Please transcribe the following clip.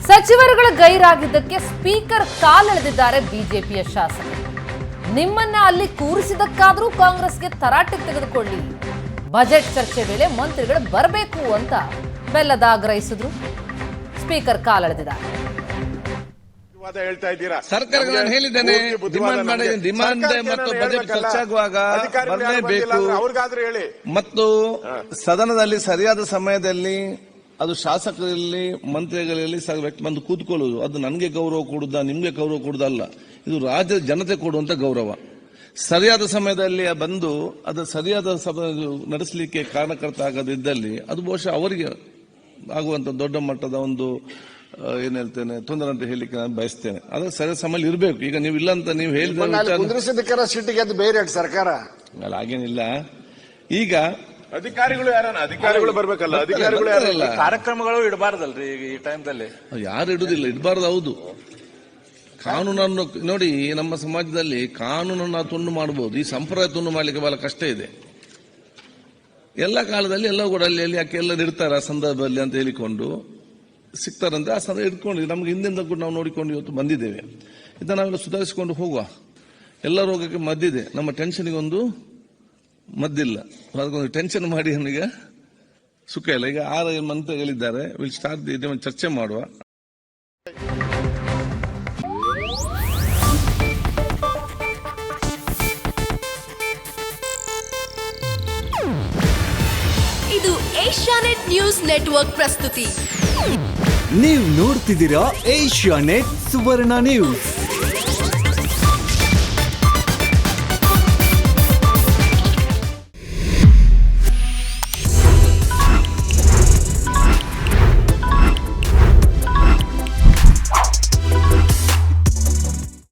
ಸಚಿವರುಗಳ ಗೈರಾಗಿದ್ದಕ್ಕೆ ಸ್ಪೀಕರ್ ಕಾಲೆಳೆದಿದ್ದಾರೆ ಬಿಜೆಪಿಯ ಶಾಸಕರು. ನಿಮ್ಮನ್ನ ಅಲ್ಲಿ ಕೂರಿಸಿದಕ್ಕಾದರೂ ಕಾಂಗ್ರೆಸ್ಗೆ ತರಾಟೆ ತೆಗೆದುಕೊಳ್ಳಿ, ಬಜೆಟ್ ಚರ್ಚೆ ವೇಳೆ ಮಂತ್ರಿಗಳು ಬರಬೇಕು ಅಂತ ಬೆಲ್ಲದ ಆಗ್ರಹಿಸಿದ್ರು. ಸ್ಪೀಕರ್ ಕಾಲೆಳೆದಿದ್ದಾರೆ. ಸರ್ಕಾರ ನಾನು ಹೇಳಿದ್ದೇನೆ, ಡಿಮಾಂಡ್ ಮತ್ತು ಬಜೆಟ್ ಚರ್ಚೆಯಾಗುವಾಗ ಬರಲೇಬೇಕು ಮತ್ತು ಸದನದಲ್ಲಿ ಸರಿಯಾದ ಸಮಯದಲ್ಲಿ ಅದು ಶಾಸಕರಲ್ಲಿ ಮಂತ್ರಿಗಳಲ್ಲಿ ಬಂದು ಕೂತ್ಕೊಳ್ಳುವುದು, ಅದು ನನಗೆ ಗೌರವ ಕೊಡುವುದಾ ನಿಮ್ಗೆ ಗೌರವ ಕೊಡುವುದಲ್ಲ, ಇದು ರಾಜ್ಯದ ಜನತೆ ಕೊಡುವಂತ ಗೌರವ. ಸರಿಯಾದ ಸಮಯದಲ್ಲಿ ಬಂದು ಅದು ಸರಿಯಾದ ನಡೆಸಲಿಕ್ಕೆ ಕಾರಣಕರ್ತ ಆಗದಿದ್ದಲ್ಲಿ ಅದು ಬಹುಶಃ ಅವರಿಗೆ ಆಗುವಂತ ದೊಡ್ಡ ಮಟ್ಟದ ಒಂದು ಏನ್ ಹೇಳ್ತೇನೆ ತೊಂದರೆ ಅಂತ ಹೇಳಿಕ್ಕೆ ನಾನು ಬಯಸ್ತೇನೆ. ಅದ್ರ ಸರಿಯಾದ ಸಮಯ ಇರಬೇಕು. ಈಗ ನೀವು ಇಲ್ಲ ಅಂತ ನೀವು ಹೇಳಿದ ಸಿಟ್ಟಿಗೆ ಅದು ಬೇರೆ ಸರ್ಕಾರ ಅಲ್ಲ, ಹಾಗೇನಿಲ್ಲ. ಈಗ ಅಧಿಕಾರಿಗಳು ಬರ್ಬೇಕಲ್ಲ, ಅಧಿಕಾರಿಗಳು ಕಾರ್ಯಕ್ರಮಗಳು ಇಡಬಾರ್ದಲ್ರಿ ಈ ಟೈಮ್ದಲ್ಲಿ. ಯಾರು ಇಡುದಿಲ್ಲ, ಇಡಬಾರ್ದು. ಹೌದು, ಕಾನೂನನ್ನು ನೋಡಿ, ನಮ್ಮ ಸಮಾಜದಲ್ಲಿ ಕಾನೂನನ್ನು ತುಂಡು ಮಾಡಬಹುದು, ಈ ಸಂಪ್ರದಾಯ ತುಂಡು ಮಾಡ್ಲಿಕ್ಕೆ ಬಹಳ ಕಷ್ಟ ಇದೆ. ಎಲ್ಲ ಕಾಲದಲ್ಲಿ ಎಲ್ಲ ಕೂಡ ಅಲ್ಲಿ ಯಾಕೆ ಎಲ್ಲ ಇಡ್ತಾರೆ ಆ ಸಂದರ್ಭದಲ್ಲಿ ಅಂತ ಹೇಳಿಕೊಂಡು ಸಿಗ್ತಾರಂತೆ. ಆ ಸಂದರ್ಭ ಇಟ್ಕೊಂಡು ನಮ್ಗೆ ಹಿಂದಿಂದ ಕೂಡ ನಾವು ನೋಡಿಕೊಂಡು ಇವತ್ತು ಬಂದಿದ್ದೇವೆ. ಇದನ್ನ ನಾವೆಲ್ಲ ಸುಧಾರಿಸಿಕೊಂಡು ಹೋಗುವ. ಎಲ್ಲ ರೋಗಕ್ಕೆ ಮದ್ದಿದೆ, ನಮ್ಮ ಟೆನ್ಷನ್ಗೆ ಒಂದು ಮದ್ದಿಲ್ಲ. ಅದಕ್ಕೊಂದು ಟೆನ್ಷನ್ ಮಾಡಿ ನಮಗೆ ಸುಖ ಇಲ್ಲ. ಈಗ 6 ಮಂತ್ರಿಗಳಿದ್ದಾರೆ, ವಿಲ್ ಸ್ಟಾರ್ಟ್ ಚರ್ಚೆ ಮಾಡುವ. ಇದು ಏಷ್ಯಾನೆಟ್ ನ್ಯೂಸ್ ನೆಟ್ವರ್ಕ್ ಪ್ರಸ್ತುತಿ. ನೀವು ನೋಡ್ತಿದ್ದೀರಾ ಏಷ್ಯಾನೆಟ್ ಸುವರ್ಣ ನ್ಯೂಸ್.